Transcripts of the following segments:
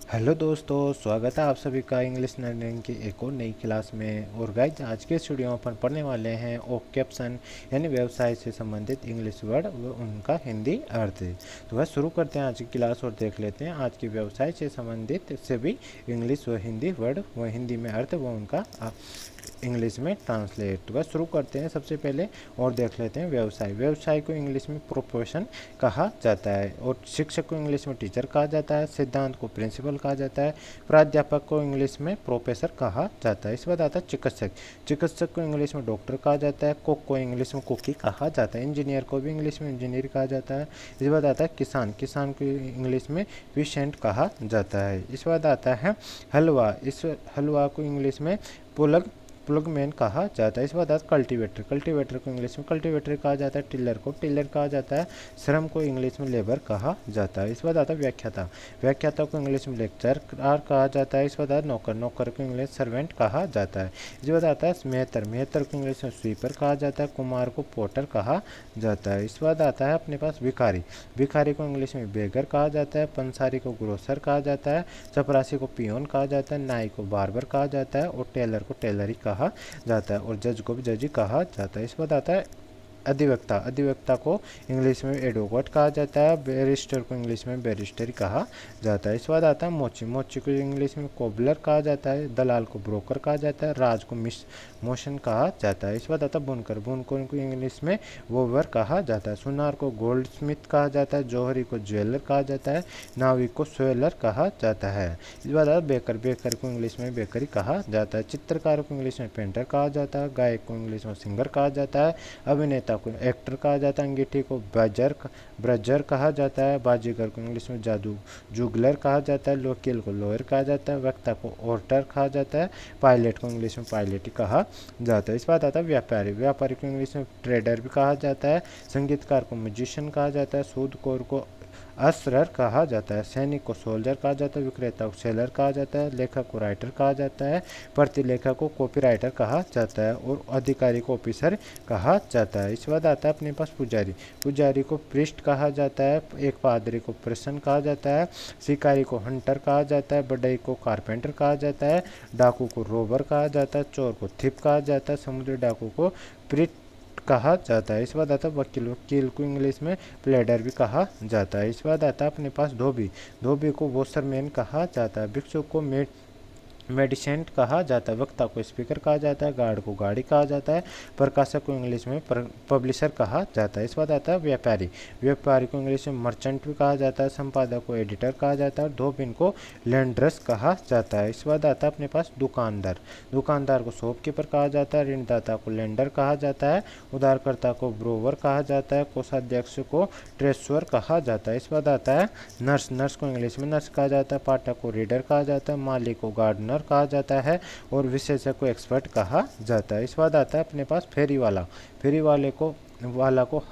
Hello दोस्तों, स्वागत है आप सभी का इंग्लिश लर्निंग की एक और नई क्लास में। और गाइज आज के इस वीडियो में अपन पढ़ने वाले हैं ओकेप्शन यानी व्यवसाय से संबंधित इंग्लिश वर्ड व उनका हिंदी अर्थ। तो बस शुरू करते हैं आज की क्लास और देख लेते हैं आज के व्यवसाय से संबंधित सभी इंग्लिश व हिंदी वर्ड व हिंदी में अर्थ व उनका इंग्लिश में ट्रांसलेट। तो बस शुरू करते हैं सबसे पहले और देख लेते हैं व्यवसाय। व्यवसाय को इंग्लिश में प्रोफेशन कहा जाता है और शिक्षक को इंग्लिश में टीचर कहा जाता है। सिद्धांत को प्रिंसिपल कहा जाता है। प्राध्यापक को इंग्लिश में प्रोफेसर कहा जाता है। इसके बाद आता है चिकित्सक। चिकित्सक को इंग्लिश में डॉक्टर कहा जाता है। कुक को इंग्लिश में कुकी कहा जाता है। इंजीनियर को भी इंग्लिश में इंजीनियर कहा जाता है। इसके बाद आता है किसान। किसान को इंग्लिश में पेशेंट कहा जाता है। इसके बाद आता है हलवा। इस हलवा को इंग्लिश में प्लगमैन कहा जाता है। इस बाद कल्टीवेटर। कल्टीवेटर को इंग्लिश में कल्टीवेटर कहा जाता है। टिलर को टिलर कहा जाता है। श्रम को इंग्लिश में लेबर कहा जाता है। इस बाद आता है व्याख्याता। व्याख्याता को इंग्लिश में लेक्चरर कहा जाता है। इस बाद आता नौकर। नौकर को इंग्लिश सर्वेंट कहा जाता है। इस बाद आता है मेहतर। मेहतर को इंग्लिश में स्वीपर कहा जाता है। कुमार को पोटर कहा जाता है। इस बाद आता है अपने पास भिखारी। भिखारी को इंग्लिश में बेगर कहा जाता है। पंसारी को ग्रोसर कहा जाता है। चपरासी को पियोन कहा जाता है। नाई को बार्बर कहा जाता है और टेलर को टेलर ही कहा जाता है और जज को भी जज ही कहा जाता है। इस बाद आता है अधिवक्ता। अधिवक्ता को इंग्लिश में एडवोकेट कहा जाता है। बैरिस्टर को इंग्लिश में बैरिस्टर कहा जाता है। इस बाद आता है मोची। मोची को इंग्लिश में कोबलर कहा जाता है। दलाल को ब्रोकर कहा जाता है। राज को मोशन कहा जाता है। इस बाद आता है बुनकर। बुनकर को इंग्लिश में वोवर कहा जाता है। सुनार को गोल्ड स्मिथ कहा जाता है। जौहरी को ज्वेलर कहा जाता है। नाविक को स्वेलर कहा जाता है। इस बाद आता है बेकर। बेकर को इंग्लिश में बेकरी कहा जाता है। चित्रकार को इंग्लिश में पेंटर कहा जाता है। गायक को इंग्लिश में सिंगर कहा जाता है। अभिनेता को एक्टर कहा जाता है। अंगीठी को ब्रजर कहा जाता है। बाजीगर को इंग्लिश में जुगलर कहा जाता है। वकील को लॉयर कहा जाता है। वक्ता को ओरेटर कहा जाता है। पायलट को इंग्लिश में पायलट ही कहा जाता है। इस बात आता है व्यापारी। व्यापारी को इंग्लिश में ट्रेडर भी कहा जाता है। संगीतकार को म्यूजिशियन कहा जाता है। सूदखोर को असरर कहा जाता है। सैनिक को सोल्जर कहा जाता है। विक्रेता को सेलर कहा जाता है। लेखक को राइटर कहा जाता है। प्रतिलेखक को कॉपीराइटर कहा जाता है और अधिकारी को ऑफिसर कहा जाता है। इसके बाद आता है अपने पास पुजारी। पुजारी को प्रिस्ट कहा जाता है। एक पादरी को प्रसन्न कहा जाता है। शिकारी को हंटर कहा जाता है। बढ़ई को कारपेंटर कहा जाता है। डाकू को रोबर कहा जाता है। चोर को थिप कहा जाता है। समुद्री डाकू को प्रिट कहा जाता है। इस बाद आता है वकील। वकील को इंग्लिश में प्लेडर भी कहा जाता है। इस बाद आता है अपने पास धोबी। धोबी को वॉशरमैन कहा जाता है। भिक्षुक को मेडिसेंट कहा जाता है। वक्ता को स्पीकर कहा जाता है। गार्ड को गाड़ी कहा जाता है। प्रकाशक को इंग्लिश में पब्लिशर कहा जाता है। इस बाद आता है व्यापारी। व्यापारी को इंग्लिश में मर्चेंट भी कहा जाता है। संपादक को एडिटर कहा जाता है। धोबिन को लैंड्रेस कहा जाता है। इस बाद आता है अपने पास दुकानदार। दुकानदार को शॉपकीपर कहा जाता है। ऋणदाता को लेंडर कहा जाता है। उधारकर्ता को ब्रोवर कहा जाता है। कोषाध्यक्ष को ट्रेजरर कहा जाता है। इस बाद आता है नर्स। नर्स को इंग्लिश में नर्स कहा जाता है। पाठक को रीडर कहा जाता है। माली को गार्डनर कहा जाता है और विशेषज्ञ को एक्सपर्ट कहा जाता है। इस बाद आता है अपने पास फेरी वाला। फेरी वाला को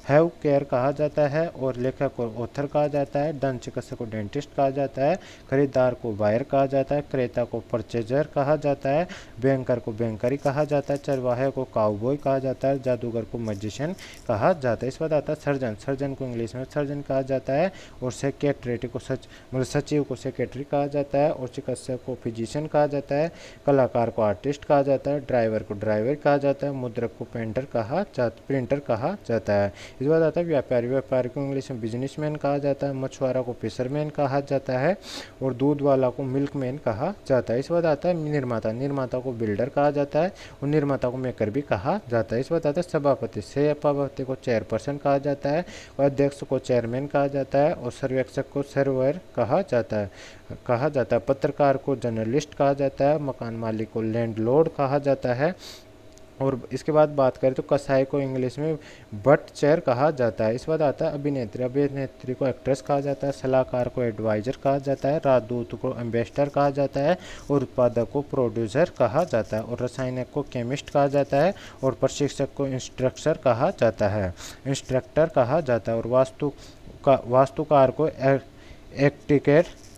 हैव केयर कहा जाता है और लेखक को ऑथर कहा जाता है। दंत चिकित्सक को डेंटिस्ट कहा जाता है। खरीदार को बायर कहा जाता है। क्रेता को परचेजर कहा जाता है। बैंकर को बैंकरी कहा जाता है। चरवाहे को काउबॉय कहा जाता है। जादूगर को मैजिशियन कहा जाता है। इस बाद आता है सर्जन। सर्जन को इंग्लिश में सर्जन कहा जाता है और सेक्रेटरी को सचिव को सेक्रेटरी कहा जाता है और चिकित्सक को फिजिशियन कहा जाता है। कलाकार को आर्टिस्ट कहा जाता है। ड्राइवर को ड्राइवर कहा जाता है। मुद्रक को प्रिंटर कहा जाता है। इस बाद आता है व्यापारी। व्यापारी को इंग्लिश में बिजनेसमैन कहा जाता है। मछुआरा को फिशरमैन कहा जाता है और दूध वाला को मिल्कमैन कहा जाता है। इस बाद आता है निर्माता। निर्माता को बिल्डर कहा जाता है और निर्माता को मेकर भी कहा जाता है। इस बाद आता है सभापति। सभापति को चेयरपर्सन कहा जाता है और अध्यक्ष को चेयरमैन कहा जाता है और सर्वेक्षक को सर्वेयर कहा जाता है। पत्रकार को जर्नलिस्ट कहा जाता है। मकान मालिक को लैंडलॉर्ड कहा जाता है। और इसके बाद बात करें तो कसाई को इंग्लिश में बटचर कहा जाता है। इस बाद आता है अभिनेत्री। अभिनेत्री को एक्ट्रेस कहा जाता है। सलाहकार को एडवाइजर कहा जाता है। राजदूत को एम्बेसडर कहा जाता है और उत्पादक को प्रोड्यूसर कहा जाता है और रसायनक को केमिस्ट कहा जाता है और प्रशिक्षक को इंस्ट्रक्टर कहा जाता है और वास्तुकार को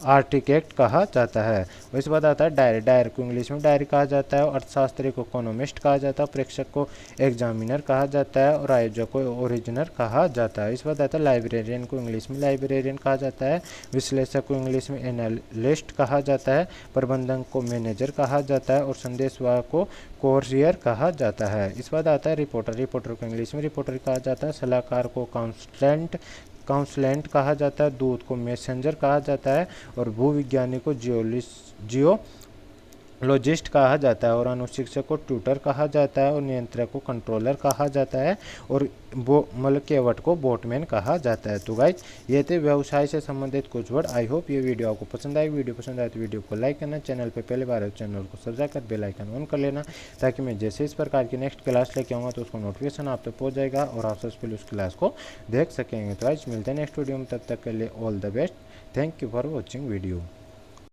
आर्टिकेट कहा जाता है। और इसके बाद आता है डायरी। डायरी को इंग्लिश में डायरी कहा जाता है। अर्थशास्त्री को इकोनॉमिस्ट कहा जाता है। प्रेक्षक को एग्जामिनर कहा जाता है और आयोजक को ओरिजिनर कहा जाता है। इसके बाद आता है लाइब्रेरियन को इंग्लिश में लाइब्रेरियन कहा जाता है। विश्लेषक को इंग्लिश में एनालिस्ट कहा जाता है। प्रबंधक को मैनेजर कहा जाता है और संदेशवाहक को कोरियर कहा जाता है। इसके बाद आता है रिपोर्टर। रिपोर्टर को इंग्लिश में रिपोर्टर कहा जाता है। सलाहकार को काउंसलेंट कहा जाता है। दूत को मैसेंजर कहा जाता है और भूविज्ञानी को जियोलॉजिस्ट कहा जाता है और अनुशिक्षक को ट्यूटर कहा जाता है और नियंत्रक को कंट्रोलर कहा जाता है और केवट को बोटमैन कहा जाता है। तो गाइज ये थे व्यवसाय से संबंधित कुछ वर्ड। आई होप ये वीडियो आपको पसंद आई। वीडियो पसंद आए तो वीडियो को लाइक करना, चैनल पे पहली बार है चैनल को सब्सक्राइब कर बेल आइकन ऑन कर लेना, ताकि मैं जैसे इस प्रकार की नेक्स्ट क्लास लेके आऊँगा तो उसको नोटिफिकेशन आप तक पहुँच जाएगा और आप सबसे पहले उस क्लास को देख सकेंगे। तो आज मिलते हैं नेक्स्ट वीडियो में, तब तक के लिए all the best. Thank you for watching video.